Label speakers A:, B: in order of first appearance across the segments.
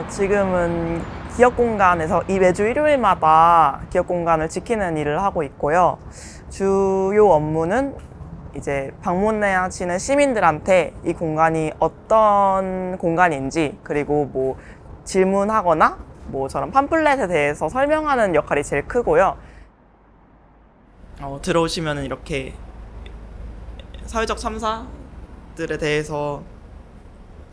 A: 지금은 기업 공간에서 이 매주 일요일마다 기업 공간을 지키는 일을 하고 있고요. 주요 업무는 이제 방문하시는 시민들한테 이 공간이 어떤 공간인지, 그리고 뭐 질문하거나 뭐 저런 팜플렛에 대해서 설명하는 역할이 제일 크고요. 들어오시면 이렇게 사회적 참사들에 대해서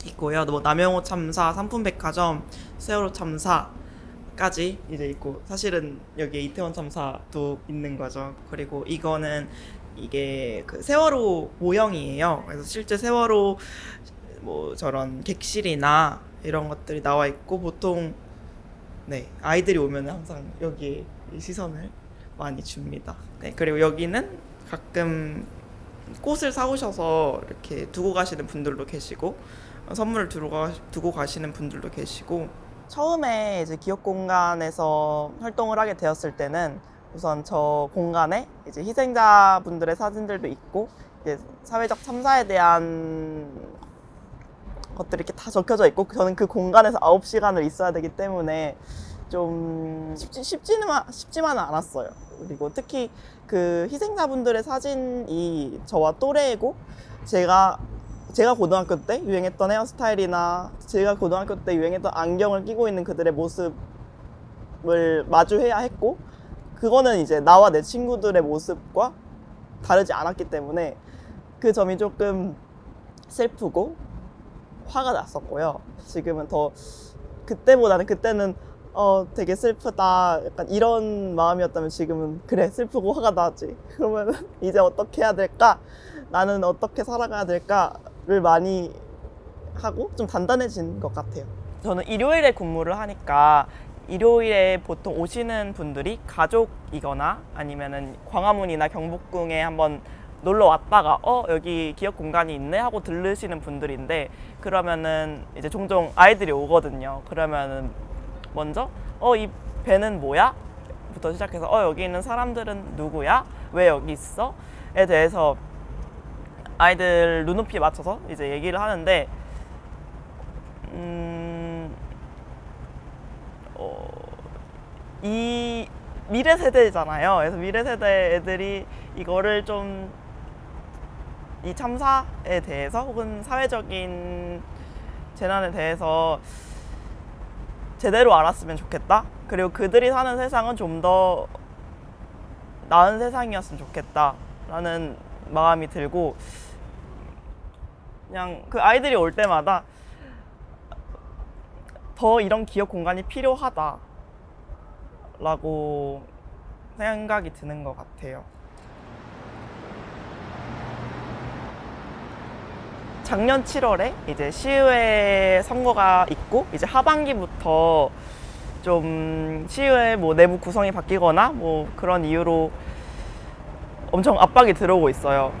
A: 있고요. 뭐 남영호 참사, 삼풍백화점, 세월호 참사까지 이제 있고, 사실은 여기에 이태원 참사도 있는 거죠. 그리고 이게 그 세월호 모형이에요. 그래서 실제 세월호 뭐 저런 객실이나 이런 것들이 나와 있고, 보통 네, 아이들이 오면 항상 여기에 이 시선을 많이 줍니다. 네, 그리고 여기는 가끔 꽃을 사오셔서 이렇게 두고 가시는 분들도 계시고, 선물을 두고 가시는 분들도 계시고. 처음에 이제 기업 공간에서 활동을 하게 되었을 때는 우선 저 공간에 이제 희생자분들의 사진들도 있고, 이제 사회적 참사에 대한 것들이 이렇게 다 적혀져 있고, 저는 그 공간에서 9시간을 있어야 되기 때문에 좀 쉽지만은 않았어요. 그리고 특히 그 희생자분들의 사진이 저와 또래이고, 제가 고등학교 때 유행했던 헤어스타일이나 제가 고등학교 때 유행했던 안경을 끼고 있는 그들의 모습을 마주해야 했고, 그거는 이제 나와 내 친구들의 모습과 다르지 않았기 때문에 그 점이 조금 슬프고 화가 났었고요. 지금은 더 그때는 되게 슬프다, 약간 이런 마음이었다면, 지금은 그래, 슬프고 화가 나지. 그러면 이제 어떻게 해야 될까? 나는 어떻게 살아가야 될까를 많이 하고 좀 단단해진 것 같아요. 저는 일요일에 근무를 하니까 일요일에 보통 오시는 분들이 가족이거나 아니면은 광화문이나 경복궁에 한번 놀러 왔다가 여기 기업 공간이 있네 하고 들르시는 분들인데, 그러면은 이제 종종 아이들이 오거든요. 그러면은 먼저 이 배는 뭐야? 부터 시작해서 여기 있는 사람들은 누구야? 왜 여기 있어? 에 대해서 아이들 눈높이에 맞춰서 이제 얘기를 하는데, 이 미래 세대잖아요. 그래서 미래 세대 애들이 이거를 좀, 이 참사에 대해서 혹은 사회적인 재난에 대해서 제대로 알았으면 좋겠다. 그리고 그들이 사는 세상은 좀 더 나은 세상이었으면 좋겠다라는 마음이 들고, 그냥 그 아이들이 올 때마다 더 이런 기업 공간이 필요하다라고 생각이 드는 것 같아요. 작년 7월에 이제 시의회 선거가 있고, 이제 하반기부터 좀 시의회 뭐 내부 구성이 바뀌거나 뭐 그런 이유로 엄청 압박이 들어오고 있어요.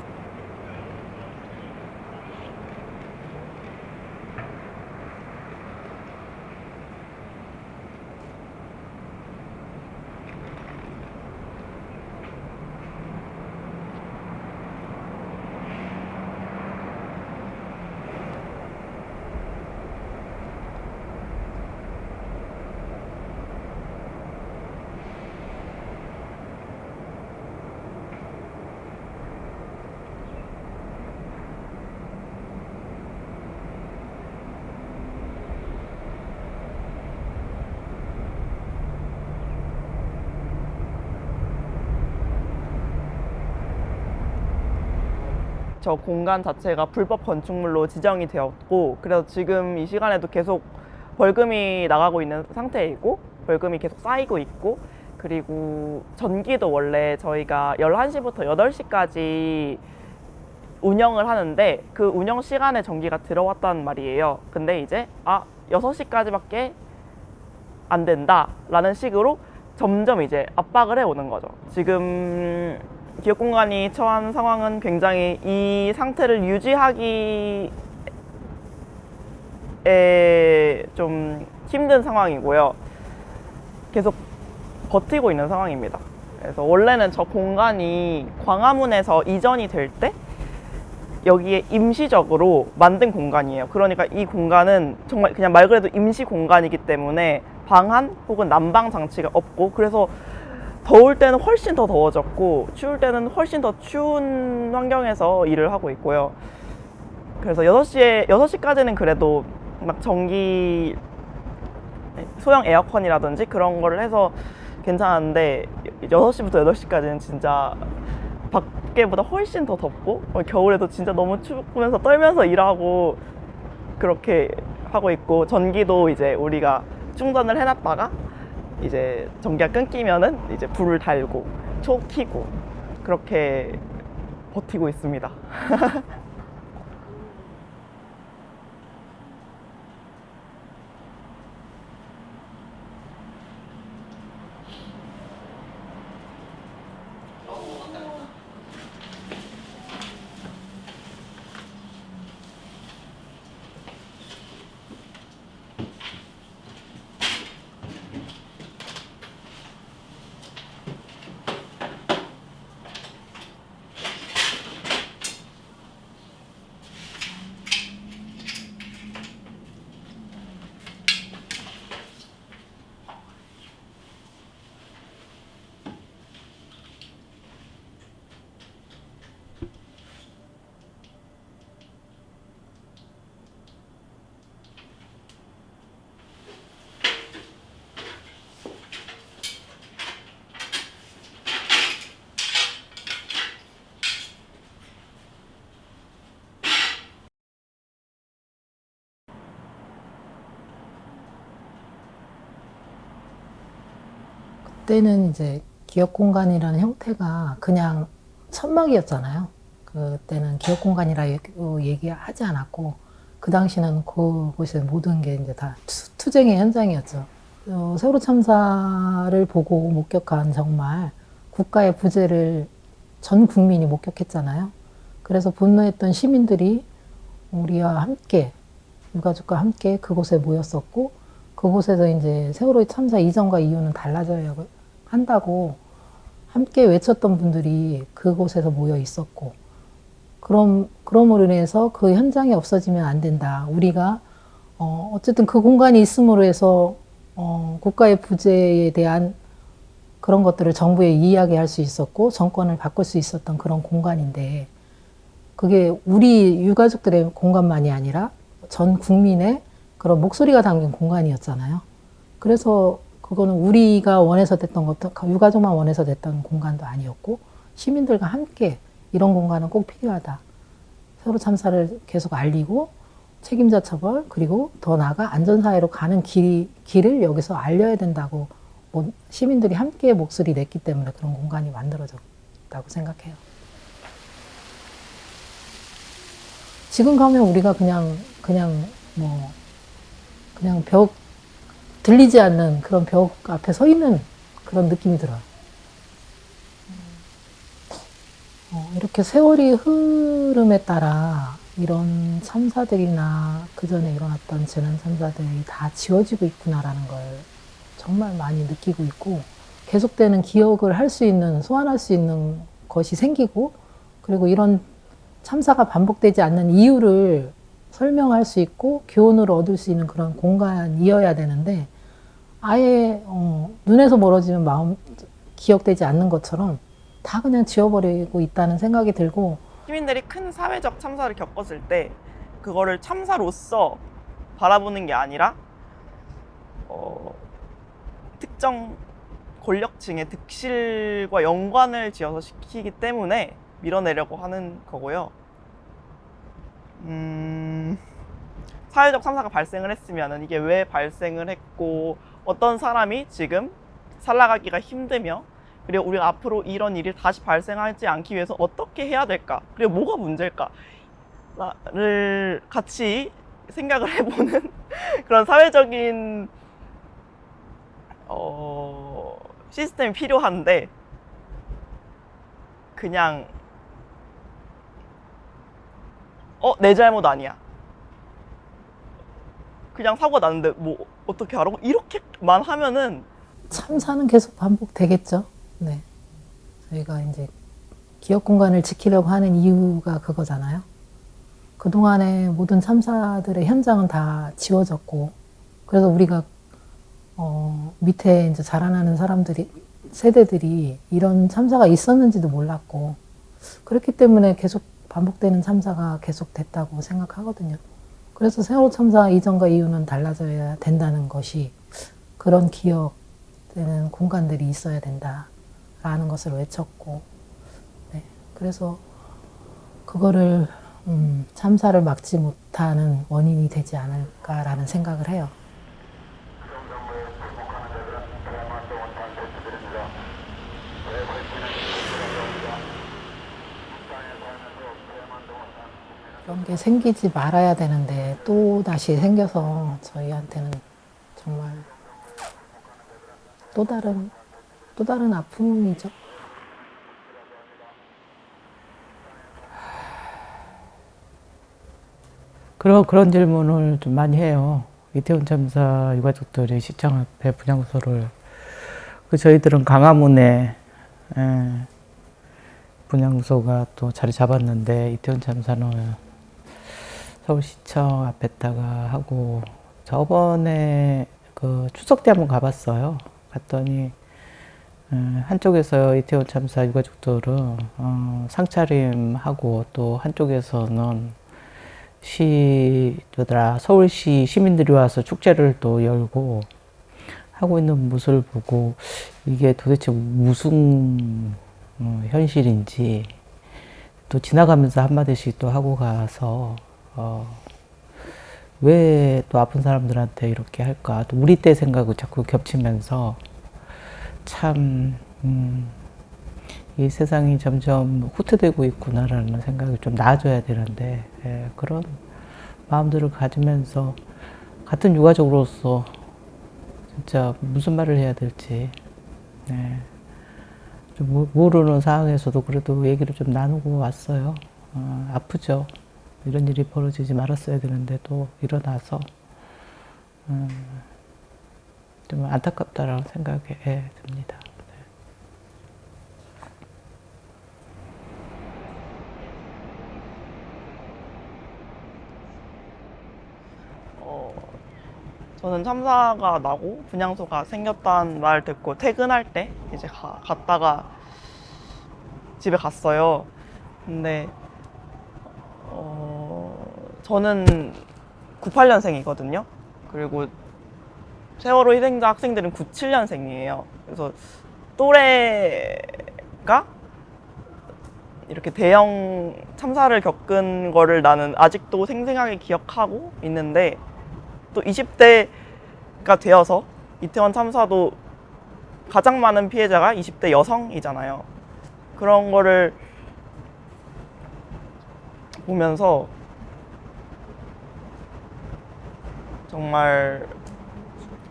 A: 저 공간 자체가 불법 건축물로 지정이 되었고, 그래서 지금 이 시간에도 계속 벌금이 나가고 있는 상태이고, 벌금이 계속 쌓이고 있고, 그리고 전기도 원래 저희가 11시부터 8시까지 운영을 하는데, 그 운영 시간에 전기가 들어왔단 말이에요. 근데 이제 6시까지밖에 안 된다라는 식으로 점점 이제 압박을 해오는 거죠. 지금 기업 공간이 처한 상황은 굉장히 이 상태를 유지하기에 좀 힘든 상황이고요. 계속 버티고 있는 상황입니다. 그래서 원래는 저 공간이 광화문에서 이전이 될 때 여기에 임시적으로 만든 공간이에요. 그러니까 이 공간은 정말 그냥 말 그대로 임시 공간이기 때문에 방한 혹은 난방 장치가 없고, 그래서 더울 때는 훨씬 더 더워졌고 추울 때는 훨씬 더 추운 환경에서 일을 하고 있고요. 그래서 6시까지는 그래도 막 전기 소형 에어컨이라든지 그런 거를 해서 괜찮은데 6시부터 8시까지는 진짜 밖에보다 훨씬 더 덥고 겨울에도 진짜 너무 추우면서 떨면서 일하고 그렇게 하고 있고, 전기도 이제 우리가 충전을 해놨다가 이제 전기가 끊기면은 이제 불을 달고 초 켜고 그렇게 버티고 있습니다.
B: 그때는 이제 기업 공간이라는 형태가 그냥 천막이었잖아요. 그때는 기업 공간이라고 얘기하지 않았고, 그 당시는 그곳의 모든 게 이제 다 투쟁의 현장이었죠. 세월호 참사를 보고 목격한 정말 국가의 부재를 전 국민이 목격했잖아요. 그래서 분노했던 시민들이 우리와 함께, 유가족과 함께 그곳에 모였었고, 그곳에서 이제 세월호 참사 이전과 이후는 달라져야 한다고 함께 외쳤던 분들이 그곳에서 모여 있었고, 그럼으로 인해서 그 현장이 없어지면 안 된다. 우리가 어쨌든 그 공간이 있음으로 해서 국가의 부재에 대한 그런 것들을 정부에 이야기할 수 있었고 정권을 바꿀 수 있었던 그런 공간인데, 그게 우리 유가족들의 공간만이 아니라 전 국민의 그런 목소리가 담긴 공간이었잖아요. 그래서 그거는 우리가 원해서 됐던 것도, 유가족만 원해서 됐던 공간도 아니었고, 시민들과 함께 이런 공간은 꼭 필요하다. 세월호 참사를 계속 알리고 책임자 처벌, 그리고 더 나아가 안전사회로 가는 길을 여기서 알려야 된다고 시민들이 함께 목소리 냈기 때문에 그런 공간이 만들어졌다고 생각해요. 지금 가면 우리가 그냥 벽, 들리지 않는 그런 벽 앞에 서 있는 그런 느낌이 들어요. 이렇게 세월이 흐름에 따라 이런 참사들이나 그 전에 일어났던 재난 참사들이 다 지워지고 있구나라는 걸 정말 많이 느끼고 있고, 계속되는 기억을 할 수 있는, 소환할 수 있는 것이 생기고, 그리고 이런 참사가 반복되지 않는 이유를 설명할 수 있고 교훈을 얻을 수 있는 그런 공간이어야 되는데, 아예 눈에서 멀어지면 기억되지 않는 것처럼 다 그냥 지워버리고 있다는 생각이 들고,
A: 시민들이 큰 사회적 참사를 겪었을 때 그거를 참사로서 바라보는 게 아니라 특정 권력층의 득실과 연관을 지어서 시키기 때문에 밀어내려고 하는 거고요. 사회적 참사가 발생을 했으면 이게 왜 발생을 했고, 어떤 사람이 지금 살아가기가 힘들며, 그리고 우리가 앞으로 이런 일이 다시 발생하지 않기 위해서 어떻게 해야 될까, 그리고 뭐가 문제일까를 같이 생각을 해보는 그런 사회적인 시스템이 필요한데, 그냥 내 잘못 아니야, 그냥 사고가 났는데 뭐 어떻게 하라고, 이렇게만 하면은
B: 참사는 계속 반복되겠죠. 네. 저희가 이제 기업 공간을 지키려고 하는 이유가 그거잖아요. 그동안의 모든 참사들의 현장은 다 지워졌고, 그래서 우리가 밑에 이제 자라나는 세대들이 이런 참사가 있었는지도 몰랐고, 그렇기 때문에 계속 반복되는 참사가 계속 됐다고 생각하거든요. 그래서 세월호 참사 이전과 이후는 달라져야 된다는 것이, 그런 기억되는 공간들이 있어야 된다라는 것을 외쳤고, 네. 그래서 그거를 참사를 막지 못하는 원인이 되지 않을까라는 생각을 해요. 그런 게 생기지 말아야 되는데 또 다시 생겨서 저희한테는 정말 또 다른 아픔이죠.
C: 그런 질문을 좀 많이 해요. 이태원 참사 유가족들이 시청 앞에 분향소를, 저희들은 강화문에 분향소가 또 자리 잡았는데, 이태원 참사는 서울시청 앞에다가 하고, 저번에 그 추석 때 한번 가봤어요. 갔더니 한쪽에서 이태원 참사 유가족들은 상차림하고, 또 한쪽에서는 서울시 시민들이 와서 축제를 또 열고 하고 있는 모습을 보고, 이게 도대체 무슨 현실인지, 또 지나가면서 한마디씩 또 하고 가서 왜 또 아픈 사람들한테 이렇게 할까, 또 우리 때 생각을 자꾸 겹치면서 참 이 세상이 점점 후퇴되고 있구나라는 생각이 좀 나아져야 되는데, 그런 마음들을 가지면서 같은 유가족으로서 진짜 무슨 말을 해야 될지, 좀 모르는 상황에서도 그래도 얘기를 좀 나누고 왔어요. 아프죠. 이런 일이 벌어지지 말았어야 되는데 또 일어나서 좀 안타깝다라는 생각이 듭니다.
A: 저는 참사가 나고 분향소가 생겼다는 말 듣고 퇴근할 때 이제 갔다가 집에 갔어요. 근데 저는 98년생이거든요. 그리고 세월호 희생자 학생들은 97년생이에요. 그래서 또래가 이렇게 대형 참사를 겪은 거를 나는 아직도 생생하게 기억하고 있는데, 또 20대가 되어서 이태원 참사도 가장 많은 피해자가 20대 여성이잖아요. 그런 거를 보면서 정말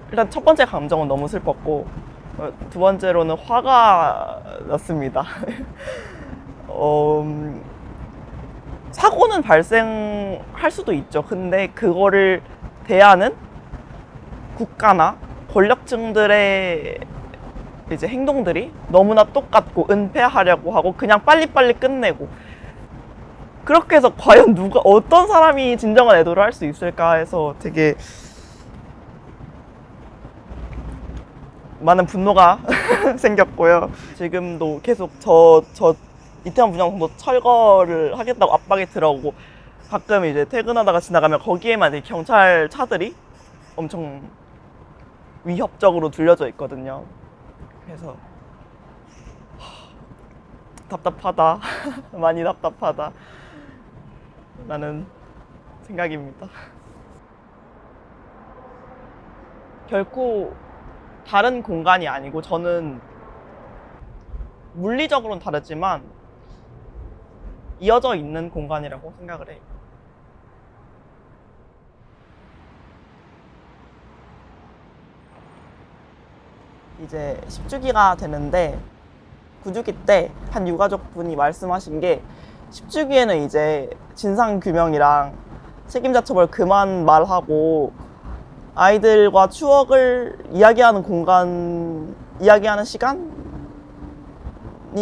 A: 일단 첫 번째 감정은 너무 슬펐고, 두 번째로는 화가 났습니다. 사고는 발생할 수도 있죠. 근데 그거를 대하는 국가나 권력층들의 이제 행동들이 너무나 똑같고 은폐하려고 하고 그냥 빨리빨리 끝내고, 그렇게 해서 과연 어떤 사람이 진정한 애도를 할 수 있을까 해서 되게 많은 분노가 생겼고요. 지금도 계속 이태원 분향소 철거를 하겠다고 압박이 들어오고, 가끔 이제 퇴근하다가 지나가면 거기에만 이제 경찰 차들이 엄청 위협적으로 둘려져 있거든요. 그래서 답답하다. 많이 답답하다 라는 생각입니다. 결코 다른 공간이 아니고, 저는 물리적으로는 다르지만 이어져 있는 공간이라고 생각을 해요. 이제 10주기가 되는데, 9주기 때 한 유가족분이 말씀하신 게, 10주기에는 이제 진상규명이랑 책임자 처벌 그만 말하고 아이들과 추억을 이야기하는 공간, 이야기하는 시간이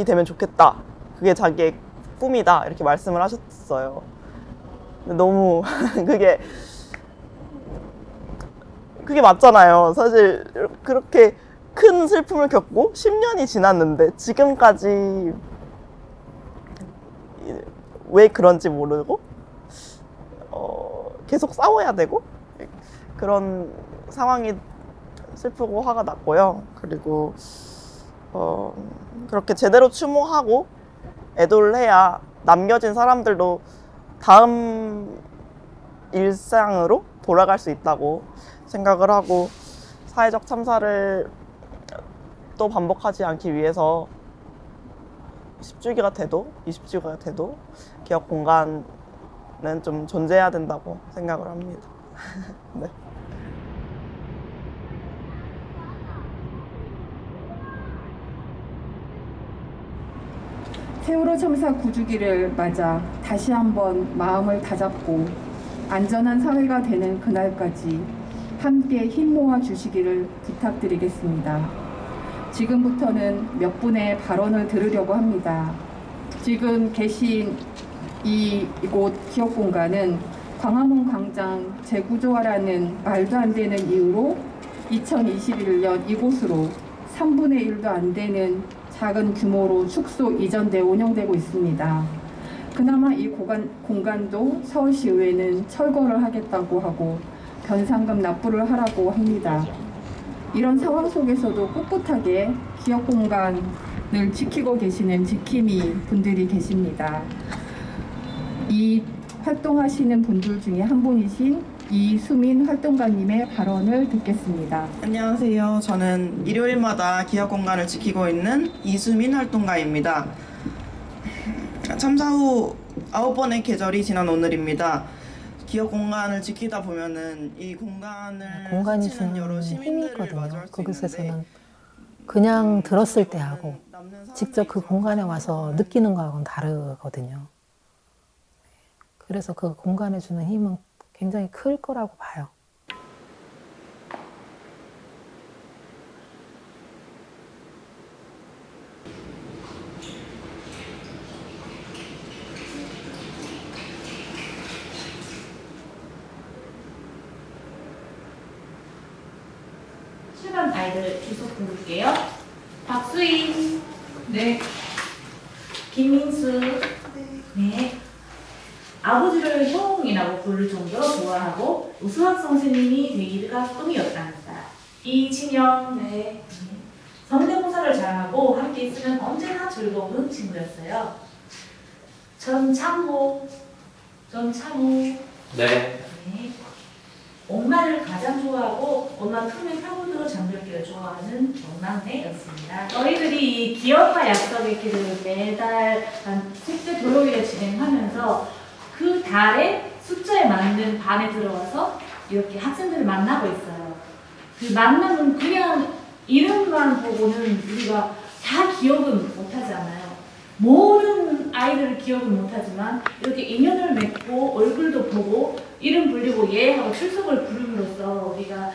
A: 되면 좋겠다. 그게 자기의 꿈이다. 이렇게 말씀을 하셨어요. 너무 그게 맞잖아요. 사실 그렇게 큰 슬픔을 겪고 10년이 지났는데 지금까지 왜 그런지 모르고 계속 싸워야 되고 그런 상황이 슬프고 화가 났고요. 그리고 그렇게 제대로 추모하고 애도를 해야 남겨진 사람들도 다음 일상으로 돌아갈 수 있다고 생각을 하고 사회적 참사를 또 반복하지 않기 위해서 10주기가 돼도 20주기가 돼도 기억 공간은 좀 존재해야 된다고 생각을 합니다. 네.
D: 세월호 참사 9주기를 맞아 다시 한번 마음을 다잡고 안전한 사회가 되는 그날까지 함께 힘 모아 주시기를 부탁드리겠습니다. 지금부터는 몇 분의 발언을 들으려고 합니다. 지금 계신 이곳 기억 공간은 광화문 광장 재구조화라는 말도 안 되는 이유로 2021년 이곳으로 3분의 1도 안 되는 작은 규모로 축소 이전돼 운영되고 있습니다. 그나마 이 공간도 서울시의회는 철거를 하겠다고 하고 변상금 납부를 하라고 합니다. 이런 상황 속에서도 꿋꿋하게 기업 공간을 지키고 계시는 지킴이 분들이 계십니다. 이 활동하시는 분들 중에 한 분이신 이수민 활동가님의 발언을 듣겠습니다.
A: 안녕하세요. 저는 일요일마다 기억 공간을 지키고 있는 이수민 활동가입니다. 참사 후 9번의 계절이 지난 오늘입니다. 기억 공간을 지키다 보면은 이 공간을
B: 공간이
A: 지키는
B: 주는
A: 여러
B: 힘이
A: 시민들을
B: 있거든요.
A: 마주할 수
B: 그곳에서는
A: 있는데
B: 그냥 들었을 때 하고
A: 남는 사람들이
B: 직접 그 공간에 와서 느끼는 거하고는 다르거든요. 그래서 그 공간에 주는 힘은 굉장히 클 거라고 봐요.
E: 출연 아이들 주소 부를게요. 박수인. 네. 김민수. 네. 아버지를 형이라고 부를 정도로 좋아하고 수학 선생님이 되기가 꿈이었답니다. 이진영. 네. 성대모사를 잘하고 함께 있으면 언제나 즐거운 친구였어요. 전창호.
F: 네.
E: 네. 엄마를 가장 좋아하고 엄마 품에 파고들어 잠들기를 좋아하는 막내였습니다. 저희들이 이 기억과 약속의 길을 매달 한 숙제 토요일에 진행하면서 그 달에 숫자에 맞는 반에 들어와서 이렇게 학생들을 만나고 있어요. 그 만남은 그냥 이름만 보고는 우리가 다 기억은 못하잖아요. 모든 아이들을 기억은 못하지만 이렇게 인연을 맺고 얼굴도 보고 이름 불리고 예하고 출석을 부름으로써 우리가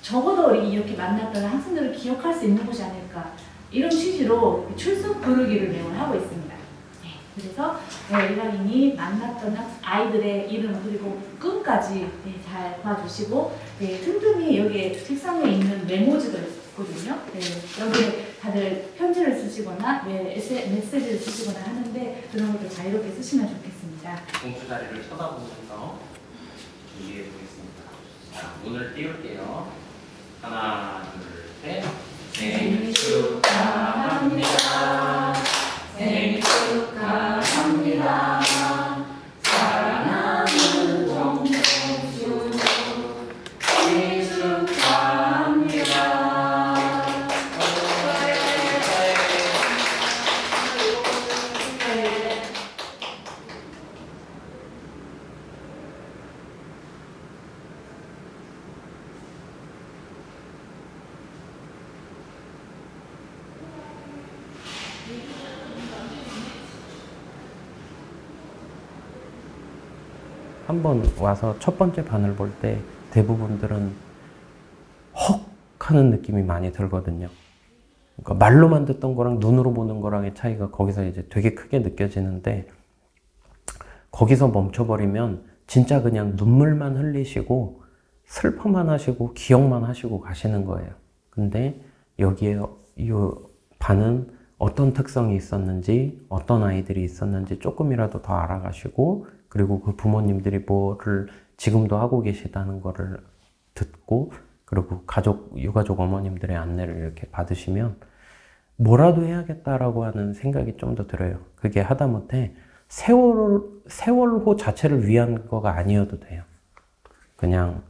E: 적어도 이렇게 만났던 학생들을 기억할 수 있는 곳이 아닐까 이런 취지로 출석 부르기를 매번 하고 있습니다. 네, 그래서 일반인이 만났던 아이들의 이름 그리고 꿈까지 잘 봐주시고 틈틈이 여기 책상에 있는 메모지도 있거든요. 여기에 다들 편지를 쓰시거나 메시지를 쓰시거나 하는데 그런 것도 자유롭게 쓰시면 좋겠습니다.
F: 공수 자리를 쳐다보면서 준비해 보겠습니다. 자, 문을 띄울게요. 하나, 둘, 셋. 생일 축하합니다. 생일 축하합니다. 사랑하는 정동수 생일 축하합니다.
G: 한 번 와서 첫 번째 반을 볼 때 대부분들은 헉 하는 느낌이 많이 들거든요. 그러니까 말로만 듣던 거랑 눈으로 보는 거랑의 차이가 거기서 이제 되게 크게 느껴지는데 거기서 멈춰버리면 진짜 그냥 눈물만 흘리시고 슬퍼만 하시고 기억만 하시고 가시는 거예요. 근데 여기에 이 반은 어떤 특성이 있었는지, 어떤 아이들이 있었는지 조금이라도 더 알아가시고, 그리고 그 부모님들이 뭐를 지금도 하고 계시다는 거를 듣고, 그리고 유가족 어머님들의 안내를 이렇게 받으시면 뭐라도 해야겠다라고 하는 생각이 좀 더 들어요. 그게 하다못해 세월호 자체를 위한 거가 아니어도 돼요. 그냥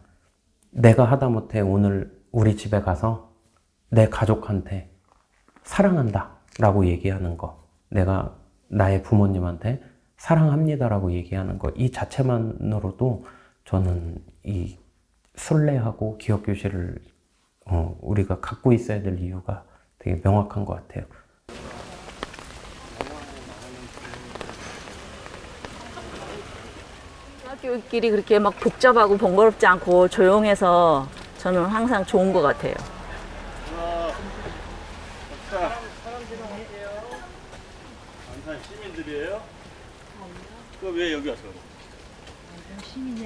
G: 내가 하다못해 오늘 우리 집에 가서 내 가족한테 사랑한다 라고 얘기하는 거, 내가 나의 부모님한테 사랑합니다라고 얘기하는 거, 이 자체만으로도 저는 이 순례하고 기억교실을 우리가 갖고 있어야 될 이유가 되게 명확한 것 같아요.
H: 학교끼리 그렇게 막 복잡하고 번거롭지 않고 조용해서 저는 항상 좋은 것 같아요.
I: 안산 시민들이에요? 그 왜 여기 왔어?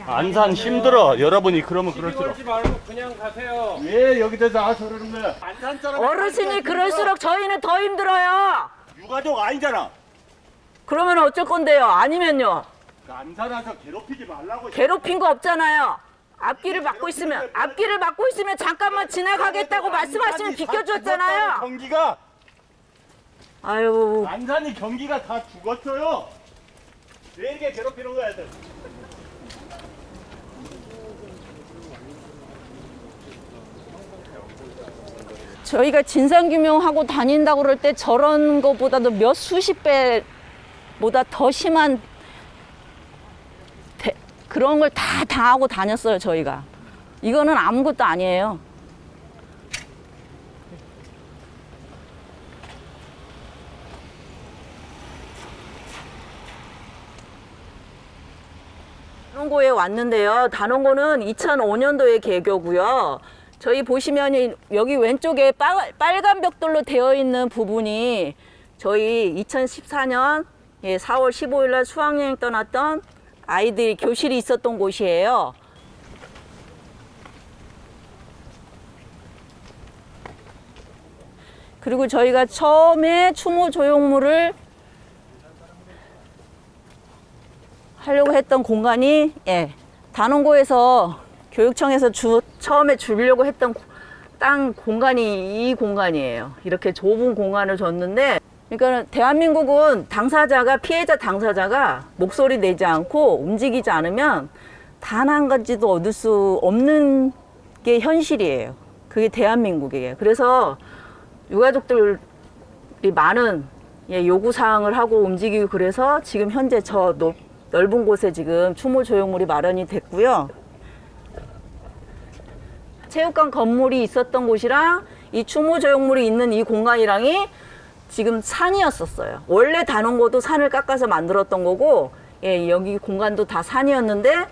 I: 안산 힘들어. 여러분이 그러면 그럴수록.
F: 걸지 말고 그냥 가세요.
I: 왜 여기다 나와서 그러는 거야? 안산 사람.
H: 어르신이 그럴수록 저희는 더 힘들어요.
I: 유가족 아니잖아.
H: 그러면 어쩔 건데요? 아니면요?
I: 그 안산 와서 괴롭히지 말라고.
H: 괴롭힌 거 없잖아요. 앞길을 막고 있으면 잠깐만 지나가겠다고 말씀하시면 비켜줬잖아요.
I: 경기가
H: 아유,
I: 안산이 경기가 다 죽었어요. 왜 이렇게 괴롭히는 거야, 애들?
H: 저희가 진상규명하고 다닌다고 그럴 때 저런 것보다도 몇 수십 배보다 더 심한 그런 걸 다 당하고 다녔어요, 저희가. 이거는 아무것도 아니에요. 단원고에 왔는데요. 단원고는 2005년도에 개교고요. 저희 보시면 여기 왼쪽에 빨간 벽돌로 되어 있는 부분이 저희 2014년 4월 15일 날 수학여행 떠났던 아이들이 교실이 있었던 곳이에요. 그리고 저희가 처음에 추모 조형물을 하려고 했던 공간이 단원고에서 교육청에서 처음에 주려고 했던 땅 공간이 이 공간이에요. 이렇게 좁은 공간을 줬는데, 그러니까 대한민국은 피해자 당사자가 목소리 내지 않고 움직이지 않으면 단 한 가지도 얻을 수 없는 게 현실이에요. 그게 대한민국이에요. 그래서 유가족들이 많은 요구사항을 하고 움직이고, 그래서 지금 현재 저 넓은 곳에 지금 추모 조형물이 마련이 됐고요. 체육관 건물이 있었던 곳이랑 이 추모 조형물이 있는 이 공간이랑이 지금 산이었었어요. 원래 단원고도 산을 깎아서 만들었던 거고, 여기 공간도 다 산이었는데,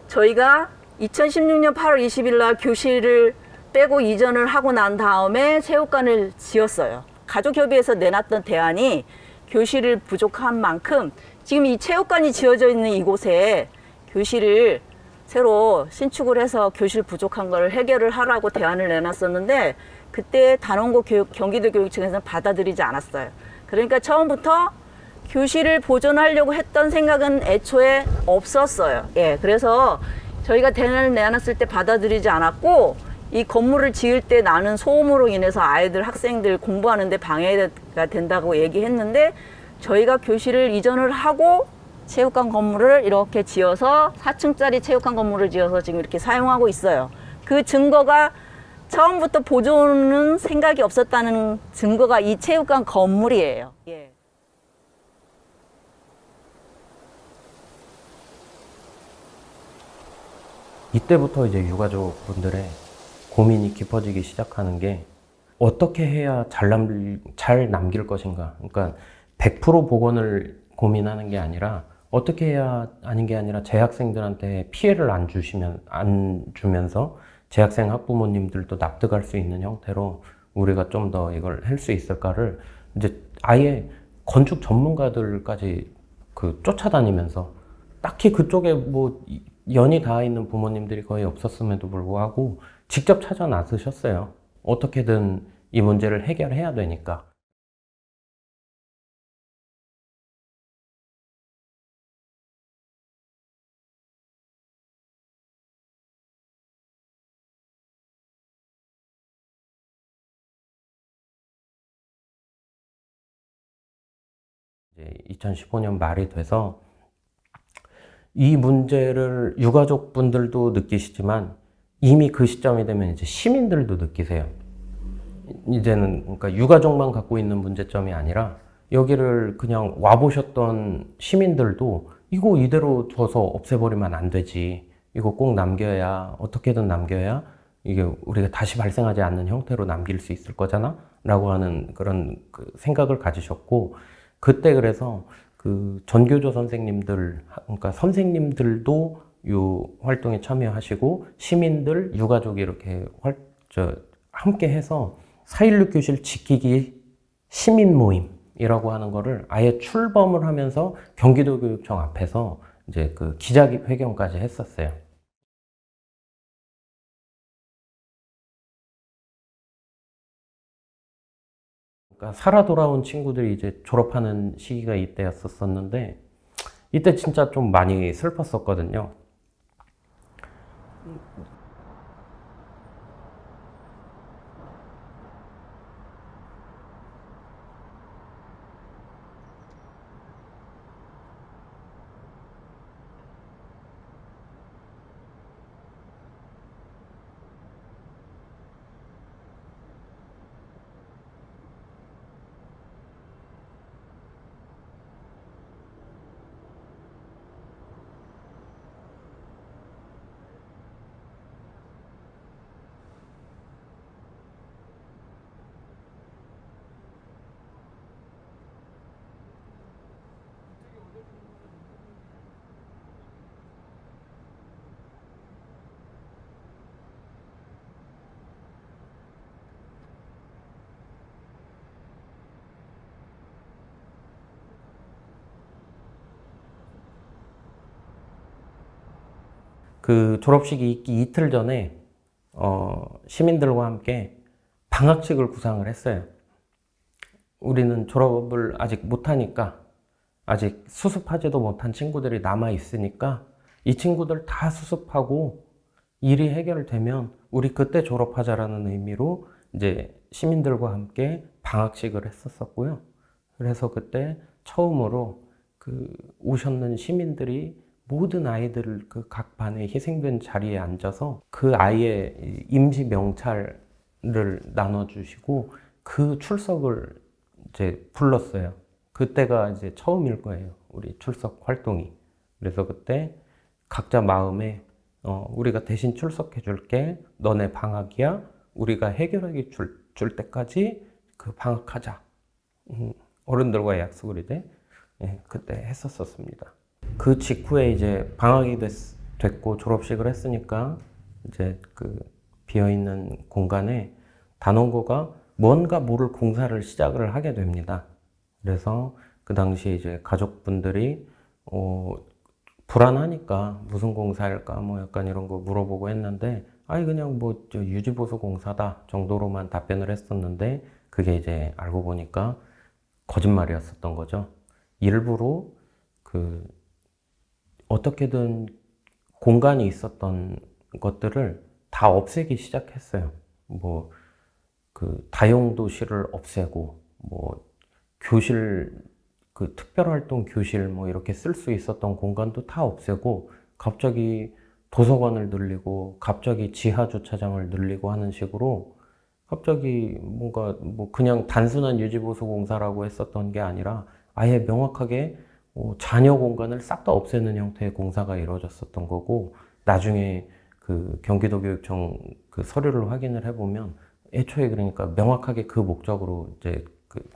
H: 저희가 2016년 8월 20일 날 교실을 빼고 이전을 하고 난 다음에 체육관을 지었어요. 가족협의회에서 내놨던 대안이 교실을 부족한 만큼 지금 이 체육관이 지어져 있는 이곳에 교실을 새로 신축을 해서 교실 부족한 걸 해결을 하라고 대안을 내놨었는데, 그때 단원고 경기도 교육청에서는 받아들이지 않았어요. 그러니까 처음부터 교실을 보존하려고 했던 생각은 애초에 없었어요. 그래서 저희가 대안을 내놨을 때 받아들이지 않았고, 이 건물을 지을 때 나는 소음으로 인해서 아이들, 학생들 공부하는데 방해가 된다고 얘기했는데, 저희가 교실을 이전을 하고 체육관 건물을 이렇게 지어서 4층짜리 체육관 건물을 지어서 지금 이렇게 사용하고 있어요. 그 증거가 처음부터 보존은 생각이 없었다는 증거가 이 체육관 건물이에요.
G: 이때부터 이제 유가족분들의 고민이 깊어지기 시작하는 게, 어떻게 해야 잘 남길 것인가. 그러니까 100% 복원을 고민하는 게 아니라, 어떻게 해야 하는 게 아니라 재학생들한테 피해를 안 주면서 재학생 학부모님들도 납득할 수 있는 형태로 우리가 좀 더 이걸 할 수 있을까를 이제 아예 건축 전문가들까지 쫓아다니면서 딱히 그쪽에 뭐 연이 닿아 있는 부모님들이 거의 없었음에도 불구하고 직접 찾아 나서셨어요. 어떻게든 이 문제를 해결해야 되니까. 이제 2015년 말이 돼서 이 문제를 유가족분들도 느끼시지만 이미 그 시점이 되면 이제 시민들도 느끼세요. 이제는 그러니까 유가족만 갖고 있는 문제점이 아니라 여기를 그냥 와보셨던 시민들도 이거 이대로 둬서 없애버리면 안 되지. 이거 꼭 남겨야, 어떻게든 남겨야 이게 우리가 다시 발생하지 않는 형태로 남길 수 있을 거잖아? 라고 하는 그런 그 생각을 가지셨고, 그때 그래서 그 전교조 선생님들, 그러니까 선생님들도 이 활동에 참여하시고 시민들, 유가족이 이렇게 함께 해서 4.16 교실 지키기 시민 모임이라고 하는 거를 아예 출범을 하면서 경기도교육청 앞에서 이제 그 기자회견까지 했었어요. 그러니까 살아 돌아온 친구들이 이제 졸업하는 시기가 이때였었는데 이때 진짜 좀 많이 슬펐었거든요. 그 졸업식이 있기 이틀 전에 시민들과 함께 방학식을 구상을 했어요. 우리는 졸업을 아직 못하니까, 아직 수습하지도 못한 친구들이 남아 있으니까 이 친구들 다 수습하고 일이 해결되면 우리 그때 졸업하자라는 의미로 이제 시민들과 함께 방학식을 했었고요. 그래서 그때 처음으로 그 오셨는 시민들이 모든 아이들을 그 각 반에 희생된 자리에 앉아서 그 아이의 임시 명찰을 나눠주시고 그 출석을 이제 불렀어요. 그때가 이제 처음일 거예요. 우리 출석 활동이. 그래서 그때 각자 마음에 우리가 대신 출석해 줄게. 너네 방학이야. 우리가 해결하기 줄 때까지 그 방학하자. 어른들과의 약속을 이제 그때 했었습니다. 그 직후에 이제 방학이 됐고 졸업식을 했으니까 이제 그 비어있는 공간에 단원고가 뭔가 모를 공사를 시작을 하게 됩니다. 그래서 그 당시에 이제 가족분들이 불안하니까 무슨 공사일까 뭐 약간 이런 거 물어보고 했는데 아니 그냥 뭐 유지보수 공사다 정도로만 답변을 했었는데 그게 이제 알고 보니까 거짓말이었었던 거죠. 일부러 그 어떻게든 공간이 있었던 것들을 다 없애기 시작했어요. 뭐 그 다용도실을 없애고 뭐 교실 그 특별활동 교실 뭐 이렇게 쓸 수 있었던 공간도 다 없애고 갑자기 도서관을 늘리고 갑자기 지하 주차장을 늘리고 하는 식으로 갑자기 뭔가 뭐 그냥 단순한 유지보수 공사라고 했었던 게 아니라 아예 명확하게 잔여 공간을 싹 다 없애는 형태의 공사가 이루어졌었던 거고 나중에 그 경기도교육청 그 서류를 확인을 해보면 애초에 그러니까 명확하게 그 목적으로 이제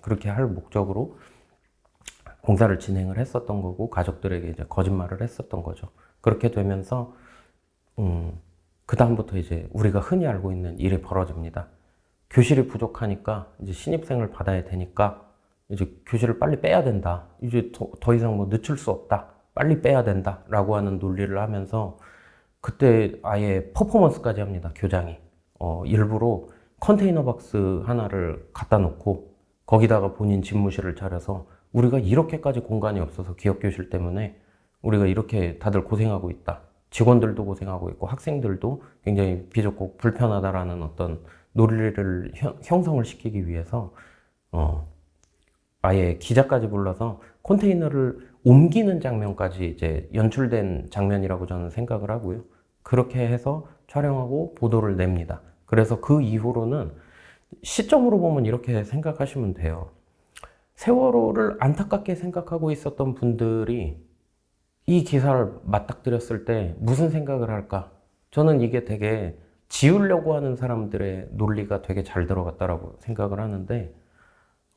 G: 그렇게 할 목적으로 공사를 진행을 했었던 거고 가족들에게 이제 거짓말을 했었던 거죠. 그렇게 되면서 그 다음부터 이제 우리가 흔히 알고 있는 일이 벌어집니다. 교실이 부족하니까 이제 신입생을 받아야 되니까 이제 교실을 빨리 빼야 된다. 이제 더 이상 뭐 늦출 수 없다. 빨리 빼야 된다라고 하는 논리를 하면서 그때 아예 퍼포먼스까지 합니다. 교장이. 일부러 컨테이너 박스 하나를 갖다 놓고 거기다가 본인 집무실을 차려서 우리가 이렇게까지 공간이 없어서 기업교실 때문에 우리가 이렇게 다들 고생하고 있다. 직원들도 고생하고 있고 학생들도 굉장히 비좁고 불편하다라는 어떤 논리를 형성을 시키기 위해서 아예 기자까지 불러서 컨테이너를 옮기는 장면까지 이제 연출된 장면이라고 저는 생각을 하고요. 그렇게 해서 촬영하고 보도를 냅니다. 그래서 그 이후로는 시점으로 보면 이렇게 생각하시면 돼요. 세월호를 안타깝게 생각하고 있었던 분들이 이 기사를 맞닥뜨렸을 때 무슨 생각을 할까? 저는 이게 되게 지우려고 하는 사람들의 논리가 되게 잘 들어갔다라고 생각을 하는데,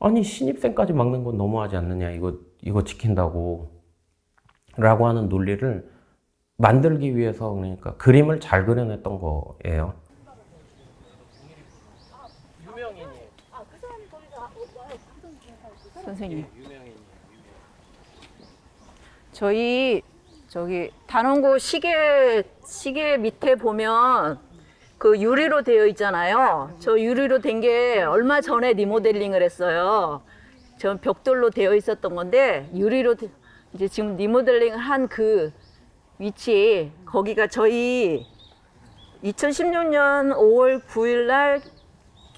G: 아니 신입생까지 막는 건 너무하지 않느냐, 이거 지킨다고 라고 하는 논리를 만들기 위해서 그러니까 그림을 잘 그려냈던 거예요.
H: 선생님. 저희 저기 단원고 시계 밑에 보면 그 유리로 되어 있잖아요. 저 유리로 된 게 얼마 전에 리모델링을 했어요. 저 벽돌로 되어 있었던 건데 유리로 이제 지금 리모델링을 한 그 위치, 거기가 저희 2016년 5월 9일 날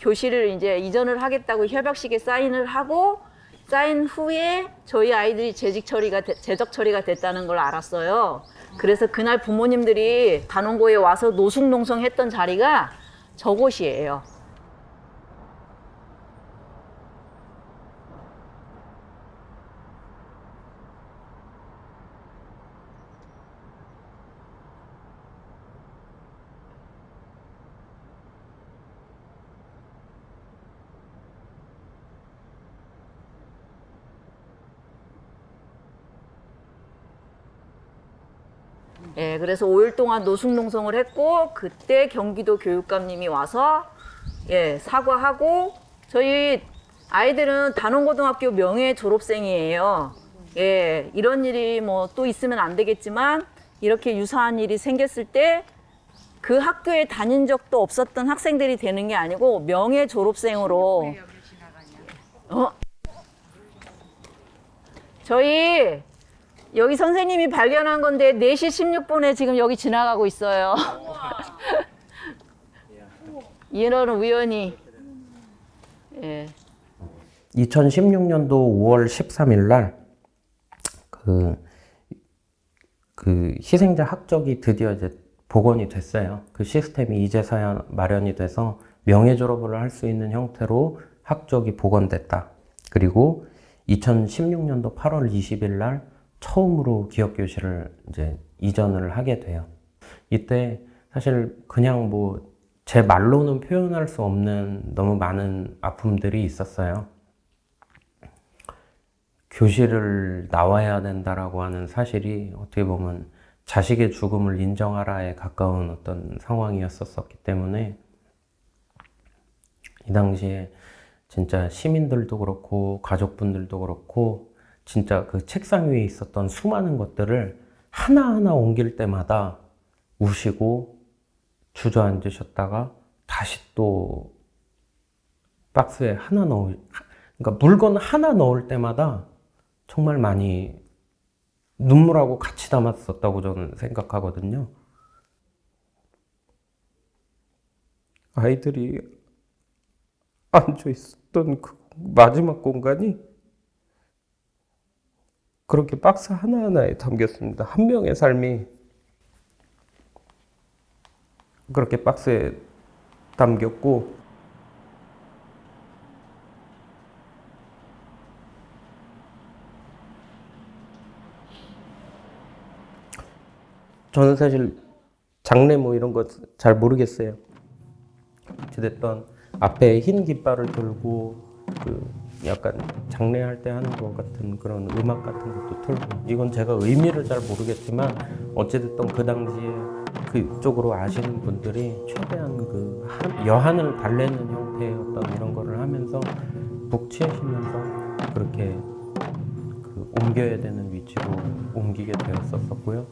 H: 교실을 이제 이전을 하겠다고 협약식에 사인을 하고, 사인 후에 저희 아이들이 재적 처리가 됐다는 걸 알았어요. 그래서 그날 부모님들이 단원고에 와서 노숙농성했던 자리가 저곳이에요. 예, 그래서 5일 동안 노숙농성을 했고, 그때 경기도 교육감님이 와서 예, 사과하고, 저희 아이들은 단원고등학교 명예 졸업생이에요. 예, 이런 일이 뭐 또 있으면 안 되겠지만 이렇게 유사한 일이 생겼을 때 그 학교에 다닌 적도 없었던 학생들이 되는 게 아니고 명예 졸업생으로. 저희 여기 선생님이 발견한 건데 4시 16분에 지금 여기 지나가고 있어요. 이런 우연히. 예.
G: 2016년도 5월 13일 날 그 희생자 학적이 드디어 이제 복원이 됐어요. 그 시스템이 이제서야 마련이 돼서 명예 졸업을 할 수 있는 형태로 학적이 복원됐다. 그리고 2016년도 8월 20일 날 처음으로 기업교실을 이제 이전을 하게 돼요. 이때 사실 그냥 뭐 제 말로는 표현할 수 없는 너무 많은 아픔들이 있었어요. 교실을 나와야 된다라고 하는 사실이 어떻게 보면 자식의 죽음을 인정하라에 가까운 어떤 상황이었었기 때문에 이 당시에 진짜 시민들도 그렇고 가족분들도 그렇고 진짜 그 책상 위에 있었던 수많은 것들을 하나하나 옮길 때마다 우시고 주저앉으셨다가 다시 또 박스에 하나 그러니까 물건 하나 넣을 때마다 정말 많이 눈물하고 같이 담았었다고 저는 생각하거든요. 아이들이 앉아 있었던 그 마지막 공간이 그렇게 박스 하나하나에 담겼습니다. 한 명의 삶이 그렇게 박스에 담겼고, 저는 사실 장례 뭐 이런 거 잘 모르겠어요. 어찌됐든 앞에 흰 깃발을 들고 그 약간 장례할 때 하는 것 같은 그런 음악 같은 것도 틀고, 이건 제가 의미를 잘 모르겠지만 어찌됐든 그 당시에 그쪽으로 아시는 분들이 최대한 그 여한을 달래는 형태의 어떤 이런 거를 하면서 북치시면서 그렇게 그 옮겨야 되는 위치로 옮기게 되었었고요.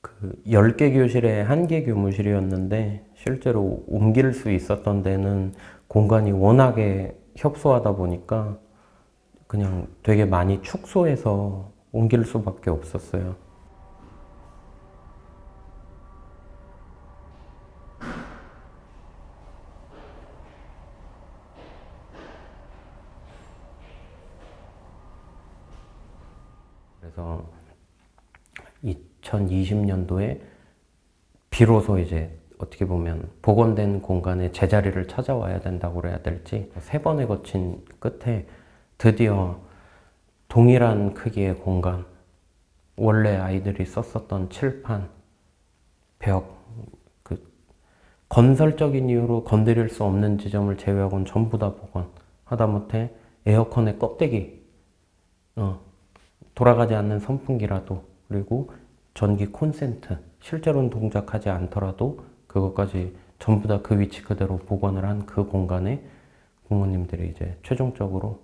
G: 그 10개 교실에 1개 교무실이었는데 실제로 옮길 수 있었던 데는 공간이 워낙에 협소하다 보니까 그냥 되게 많이 축소해서 옮길 수밖에 없었어요. 그래서 2020년도에 비로소 이제 어떻게 보면 복원된 공간에 제자리를 찾아와야 된다고 그래야 될지 3번에 거친 끝에 드디어 동일한 크기의 공간, 원래 아이들이 썼었던 칠판, 벽, 건설적인 이유로 건드릴 수 없는 지점을 제외하고는 전부 다 복원. 하다못해 에어컨의 껍데기, 돌아가지 않는 선풍기라도, 그리고 전기 콘센트, 실제로는 동작하지 않더라도 그것까지 전부 다 그 위치 그대로 복원을 한 그 공간에 부모님들이 이제 최종적으로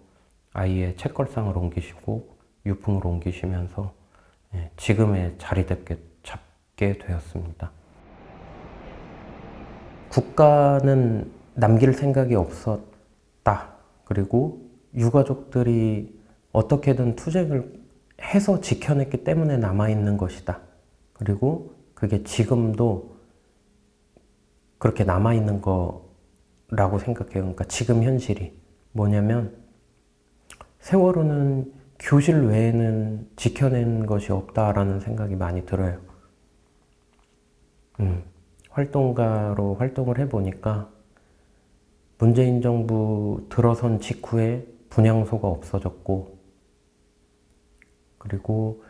G: 아이의 책걸상을 옮기시고 유품을 옮기시면서 지금의 잡게 되었습니다. 국가는 남길 생각이 없었다. 그리고 유가족들이 어떻게든 투쟁을 해서 지켜냈기 때문에 남아있는 것이다. 그리고 그게 지금도 그렇게 남아있는 거라고 생각해요. 그러니까 지금 현실이 뭐냐면 세월호는 교실 외에는 지켜낸 것이 없다라는 생각이 많이 들어요. 활동가로 활동을 해보니까 문재인 정부 들어선 직후에 분향소가 없어졌고, 그리고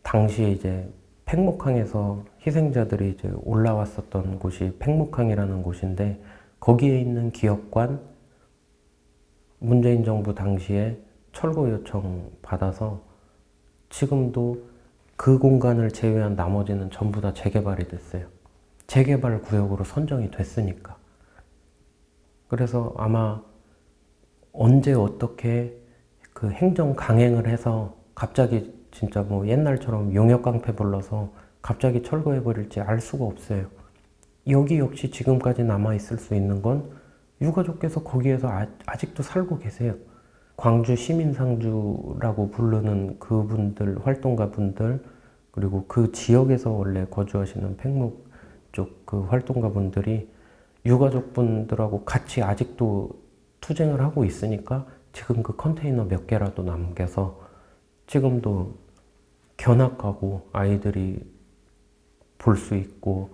G: 당시에 이제 팽목항에서 희생자들이 이제 올라왔었던 곳이 팽목항이라는 곳인데, 거기에 있는 기업관 문재인 정부 당시에 철거 요청 받아서 지금도 그 공간을 제외한 나머지는 전부 다 재개발이 됐어요. 재개발 구역으로 선정이 됐으니까. 그래서 아마 언제 어떻게 그 행정 강행을 해서 갑자기 진짜 뭐 옛날처럼 용역 깡패 불러서 갑자기 철거해버릴지 알 수가 없어요. 여기 역시 지금까지 남아있을 수 있는 건 유가족께서 거기에서 아직도 살고 계세요. 광주 시민상주라고 부르는 그분들, 활동가분들, 그리고 그 지역에서 원래 거주하시는 팽목 쪽 그 활동가분들이 유가족분들하고 같이 아직도 투쟁을 하고 있으니까 지금 그 컨테이너 몇 개라도 남겨서 지금도 견학하고 아이들이 볼 수 있고,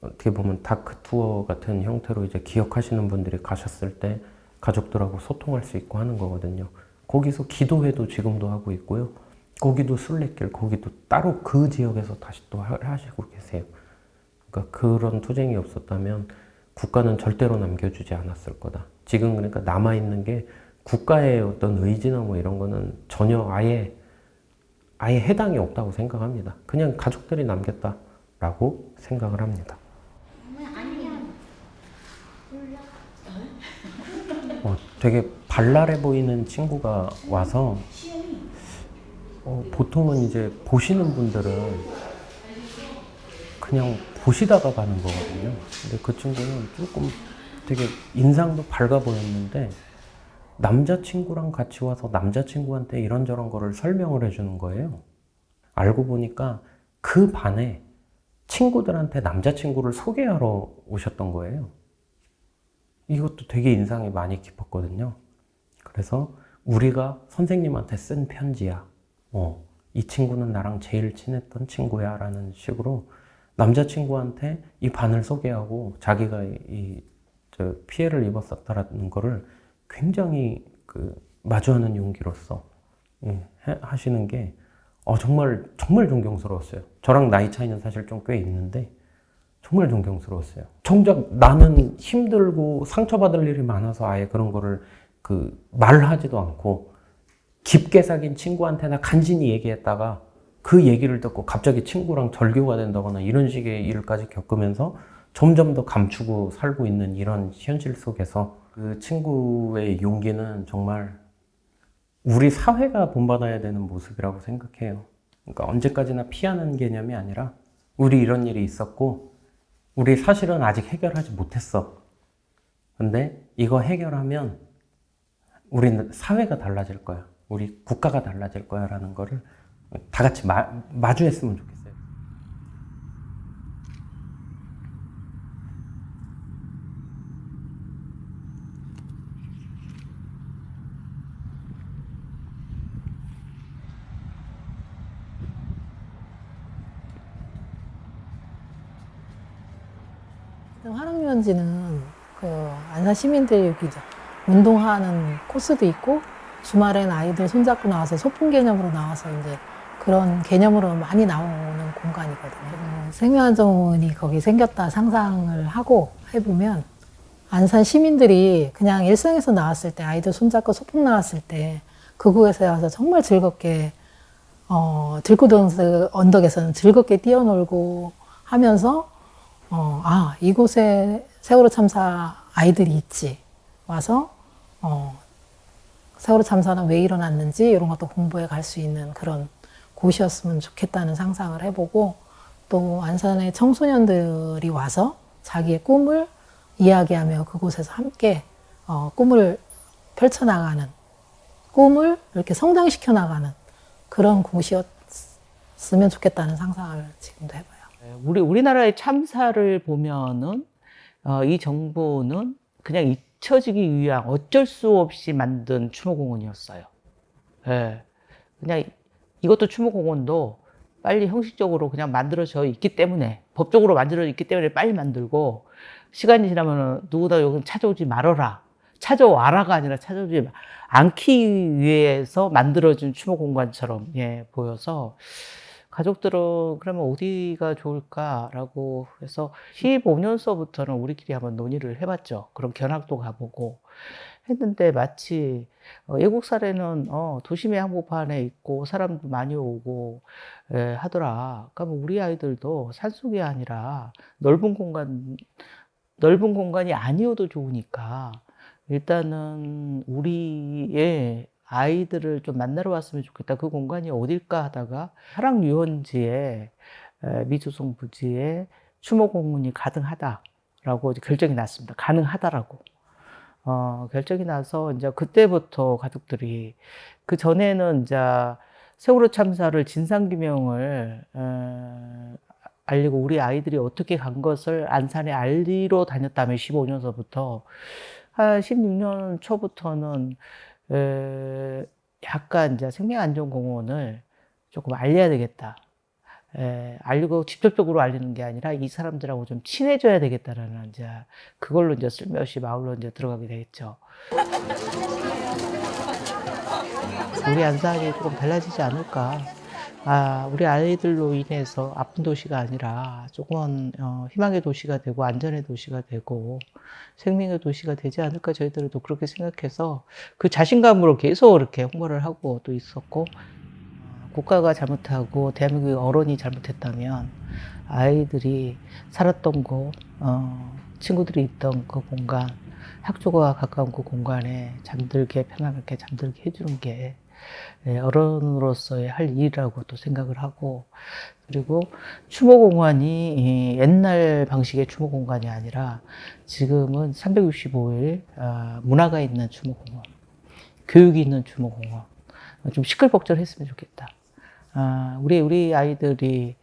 G: 어떻게 보면 다크 투어 같은 형태로 이제 기억하시는 분들이 가셨을 때 가족들하고 소통할 수 있고 하는 거거든요. 거기서 기도회도 지금도 하고 있고요. 거기도 순례길, 거기도 따로 그 지역에서 다시 또 하시고 계세요. 그러니까 그런 투쟁이 없었다면 국가는 절대로 남겨주지 않았을 거다. 지금 그러니까 남아있는 게 국가의 어떤 의지나 뭐 이런 거는 전혀 아예 해당이 없다고 생각합니다. 그냥 가족들이 남겼다라고 생각을 합니다. 되게 발랄해 보이는 친구가 와서 보통은 이제 보시는 분들은 그냥 보시다가 가는 거거든요. 근데 그 친구는 조금 되게 인상도 밝아 보였는데 남자친구랑 같이 와서 남자친구한테 이런저런 거를 설명을 해주는 거예요. 알고 보니까 그 반에 친구들한테 남자친구를 소개하러 오셨던 거예요. 이것도 되게 인상이 많이 깊었거든요. 그래서 우리가 선생님한테 쓴 편지야. 이 친구는 나랑 제일 친했던 친구야 라는 식으로 남자친구한테 이 반을 소개하고 자기가 저 피해를 입었었다라는 거를 굉장히 마주하는 용기로서 하시는 게 정말 존경스러웠어요. 저랑 나이 차이는 사실 좀 꽤 있는데 정말 존경스러웠어요. 정작 나는 힘들고 상처받을 일이 많아서 아예 그런 거를 말하지도 않고 깊게 사귄 친구한테나 간신히 얘기했다가 그 얘기를 듣고 갑자기 친구랑 절교가 된다거나 이런 식의 일까지 겪으면서 점점 더 감추고 살고 있는 이런 현실 속에서 그 친구의 용기는 정말 우리 사회가 본받아야 되는 모습이라고 생각해요. 그러니까 언제까지나 피하는 개념이 아니라 우리 이런 일이 있었고 우리 사실은 아직 해결하지 못했어. 근데 이거 해결하면 우리는 사회가 달라질 거야. 우리 국가가 달라질 거야 라는 거를 다 같이 마주했으면 좋겠어요.
B: 화랑유원지는 그 안산 시민들이 여기 운동하는 코스도 있고 주말엔 아이들 손잡고 나와서 소풍 개념으로 나와서 이제 그런 개념으로 많이 나오는 공간이거든요. 생명안전공원이 거기 생겼다 상상을 하고 해보면 안산 시민들이 그냥 일상에서 나왔을 때 아이들 손잡고 소풍 나왔을 때 그곳에 와서 정말 즐겁게 들고동스 언덕에서는 즐겁게 뛰어놀고 하면서 아 이곳에 세월호 참사 아이들이 있지 와서 세월호 참사는 왜 일어났는지 이런 것도 공부해 갈 수 있는 그런 곳이었으면 좋겠다는 상상을 해보고 또 안산의 청소년들이 와서 자기의 꿈을 이야기하며 그곳에서 함께 꿈을 펼쳐나가는 꿈을 이렇게 성장시켜 나가는 그런 곳이었으면 좋겠다는 상상을 지금도 해봐요.
C: 우리나라의 참사를 보면은 이 정부는 그냥 잊혀지기 위한 어쩔 수 없이 만든 추모공원이었어요. 예. 그냥 이것도 추모공원도 빨리 형식적으로 그냥 만들어져 있기 때문에 법적으로 만들어져 있기 때문에 빨리 만들고 시간이 지나면 누구나 여기 찾아오지 말아라. 찾아와라가 아니라 찾아오지 않기 위해서 만들어진 추모공간처럼 보여서 가족들은 그러면 어디가 좋을까라고 해서 15년서부터는 우리끼리 한번 논의를 해봤죠. 그럼 견학도 가보고 했는데 마치 외국 사례는 도심의 한복판에 있고 사람도 많이 오고 하더라. 그러면 우리 아이들도 산속이 아니라 넓은 공간이 아니어도 좋으니까 일단은 우리의 아이들을 좀 만나러 왔으면 좋겠다. 그 공간이 어딜까 하다가 화랑유원지에 미조성 부지에 추모공원이 가능하다라고 결정이 났습니다. 가능하다라고. 결정이 나서 이제 그때부터 가족들이 그 전에는 이제 세월호 참사를 진상규명을 알리고 우리 아이들이 어떻게 간 것을 안산에 알리러 다녔다면 15년서부터 한 16년 초부터는 약간 이제 생명안전공원을 조금 알려야 되겠다. 알리고 직접적으로 알리는 게 아니라 이 사람들하고 좀 친해져야 되겠다라는 이제 그걸로 이제 슬며시 마을로 이제 들어가게 되겠죠. 우리 안산이 조금 달라지지 않을까. 우리 아이들로 인해서 아픈 도시가 아니라 조금은 희망의 도시가 되고 안전의 도시가 되고 생명의 도시가 되지 않을까 저희들도 그렇게 생각해서 그 자신감으로 계속 이렇게 홍보를 하고 또 있었고 국가가 잘못하고 대한민국의 어른이 잘못했다면 아이들이 살았던 곳, 친구들이 있던 그 공간, 학교가 가까운 그 공간에 잠들게 편안하게 잠들게 해주는 게 어른으로서의 할 일이라고 또 생각을 하고 그리고 추모공원이 옛날 방식의 추모공간이 아니라 지금은 365일 문화가 있는 추모공원, 교육이 있는 추모공원 좀 시끌벅적했으면 좋겠다. 우리 아이들이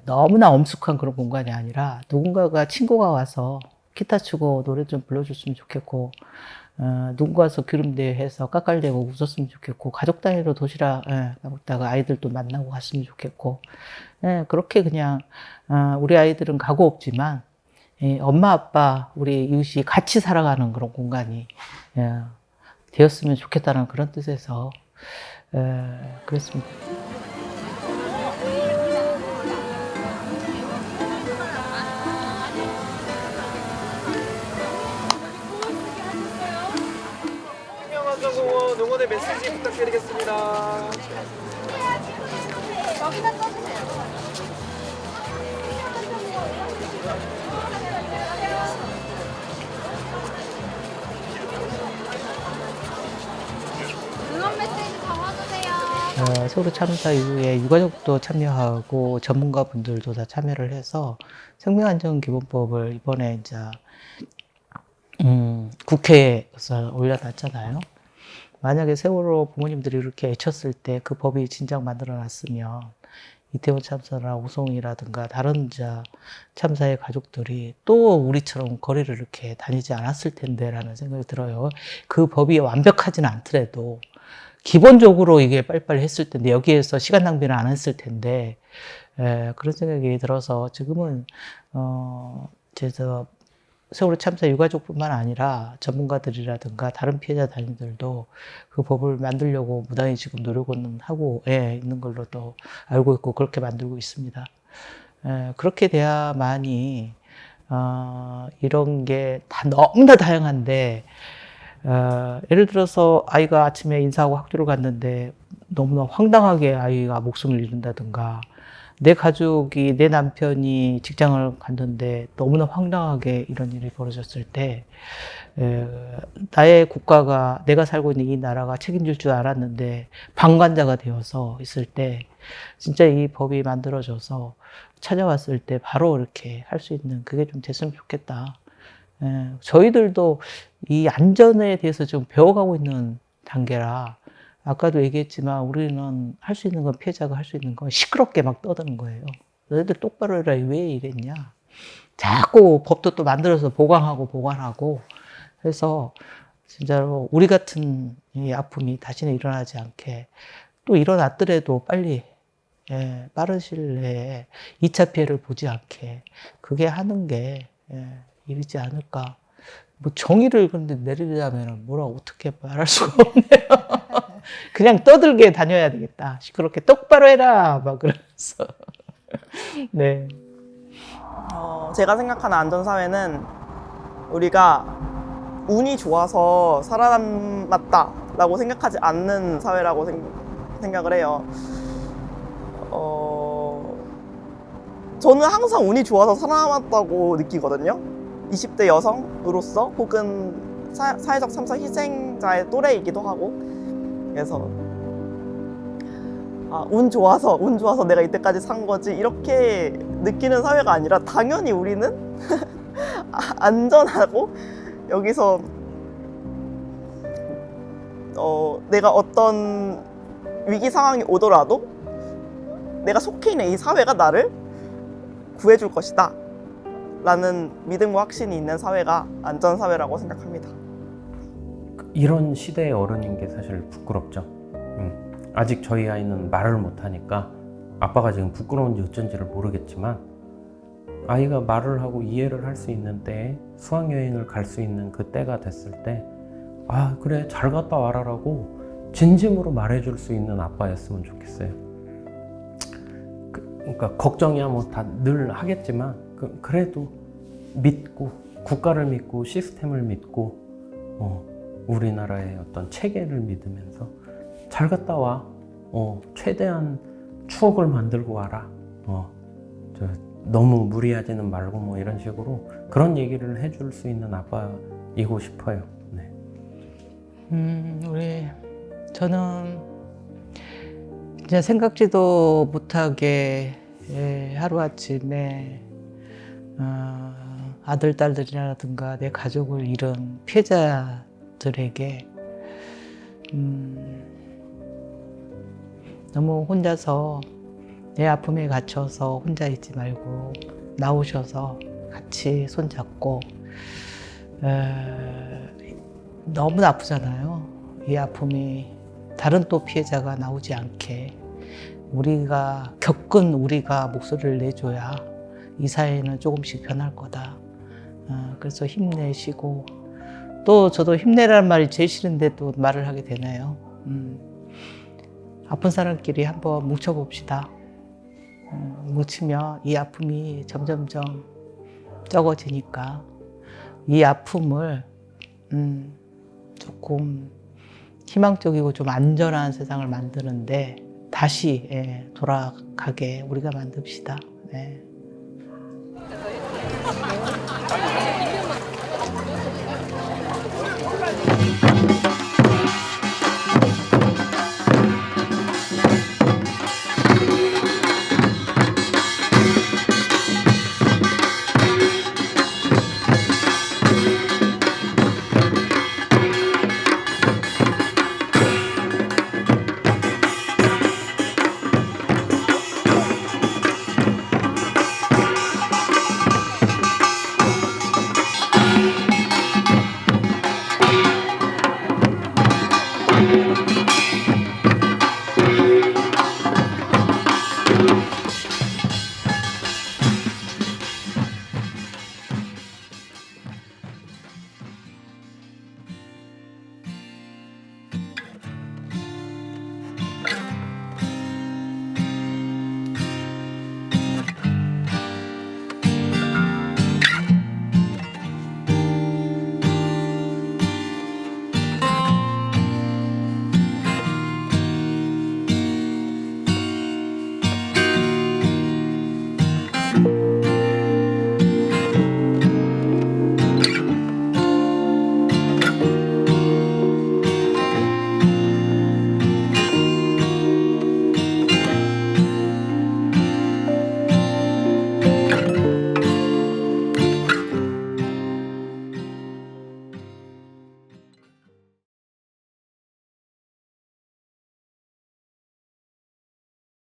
C: 너무나 엄숙한 그런 공간이 아니라 누군가가 친구가 와서 기타 치고 노래 좀 불러줬으면 좋겠고 누군가 와서 기름대회 해서 깎아대고 웃었으면 좋겠고 가족 단위로 도시락 먹다가 아이들도 만나고 갔으면 좋겠고 그렇게 그냥 우리 아이들은 가고 없지만 엄마 아빠 우리 이웃이 같이 살아가는 그런 공간이 되었으면 좋겠다는 그런 뜻에서 그랬습니다.
I: 생명안전공원 응원
A: 안전의 메시지 부탁드리겠습니다.
C: 세월호 참사 이후에 유가족도 참여하고 전문가분들도 다 참여를 해서 생명안전기본법을 이번에 이제 국회에서 올려놨잖아요. 만약에 세월호 부모님들이 이렇게 애쳤을 때 그 법이 진작 만들어놨으면 이태원 참사나 오송이라든가 다른 참사의 가족들이 또 우리처럼 거리를 이렇게 다니지 않았을 텐데라는 생각이 들어요. 그 법이 완벽하지는 않더라도 기본적으로 이게 빨리빨리 했을 텐데 여기에서 시간 낭비는 안 했을 텐데 그런 생각이 들어서 지금은 세월호 참사 유가족뿐만 아니라 전문가들이라든가 다른 피해자 단위들도 그 법을 만들려고 무단히 지금 노력은 하고 있는 걸로 또 알고 있고 그렇게 만들고 있습니다. 그렇게 돼야만이 이런 게 다 너무나 다양한데 예를 들어서 아이가 아침에 인사하고 학교를 갔는데 너무나 황당하게 아이가 목숨을 잃는다든가 내 가족이 내 남편이 직장을 갔는데 너무나 황당하게 이런 일이 벌어졌을 때 나의 국가가 내가 살고 있는 이 나라가 책임질 줄 알았는데 방관자가 되어서 있을 때 진짜 이 법이 만들어져서 찾아왔을 때 바로 이렇게 할 수 있는 그게 좀 됐으면 좋겠다. 저희들도 이 안전에 대해서 좀 배워가고 있는 단계라 아까도 얘기했지만 우리는 할 수 있는 건 피해자가 할 수 있는 건 시끄럽게 막 떠드는 거예요. 너희들 똑바로 해라. 왜 이랬냐. 자꾸 법도 또 만들어서 보관하고 해서 진짜로 우리 같은 이 아픔이 다시는 일어나지 않게 또 일어났더라도 빨리 빠른 시일 내에 2차 피해를 보지 않게 그게 하는 게 일이지 않을까. 뭐 정의를 근데 내리려면 뭐라 어떻게 말할 수가 없네요. 그냥 떠들게 다녀야 되겠다. 시끄럽게 똑바로 해라. 막 그러면서. 네.
A: 제가 생각하는 안전사회는 우리가 운이 좋아서 살아남았다라고 생각하지 않는 사회라고 생각을 해요. 저는 항상 운이 좋아서 살아남았다고 느끼거든요. 20대 여성으로서 혹은 사회적 참사 희생자의 또래이기도 하고 그래서 운 좋아서 내가 이때까지 산 거지 이렇게 느끼는 사회가 아니라 당연히 우리는 안전하고 여기서 내가 어떤 위기 상황이 오더라도 내가 속해 있는 이 사회가 나를 구해줄 것이다 라는 믿음과 확신이 있는 사회가 안전사회라고 생각합니다.
G: 이런 시대의 어른인 게 사실 부끄럽죠. 아직 저희 아이는 말을 못하니까 아빠가 지금 부끄러운지 어쩐지를 모르겠지만 아이가 말을 하고 이해를 할 수 있는 때에 수학여행을 갈 수 있는 그 때가 됐을 때 그래 잘 갔다 와라라고 진심으로 말해줄 수 있는 아빠였으면 좋겠어요. 그러니까 걱정이야 뭐 다 늘 하겠지만 그래도 믿고 국가를 믿고 시스템을 믿고 우리나라의 어떤 체계를 믿으면서 잘 갔다 와. 최대한 추억을 만들고 와라. 너무 무리하지는 말고 뭐 이런 식으로 그런 얘기를 해줄 수 있는 아빠이고 싶어요. 네.
C: 저는 이제 생각지도 못하게 하루아침에 아들, 딸들이라든가 내 가족을 잃은 피해자들에게 너무 혼자서 내 아픔에 갇혀서 혼자 있지 말고 나오셔서 같이 손잡고 너무 아프잖아요. 이 아픔이 다른 또 피해자가 나오지 않게 우리가 겪은 우리가 목소리를 내줘야 이 사회는 조금씩 변할 거다. 그래서 힘내시고 또 저도 힘내라는 말이 제일 싫은데 또 말을 하게 되네요. 아픈 사람끼리 한번 뭉쳐봅시다. 뭉치면 이 아픔이 점점점 적어지니까 이 아픔을 조금 희망적이고 좀 안전한 세상을 만드는데 다시 돌아가게 우리가 만듭시다. 네.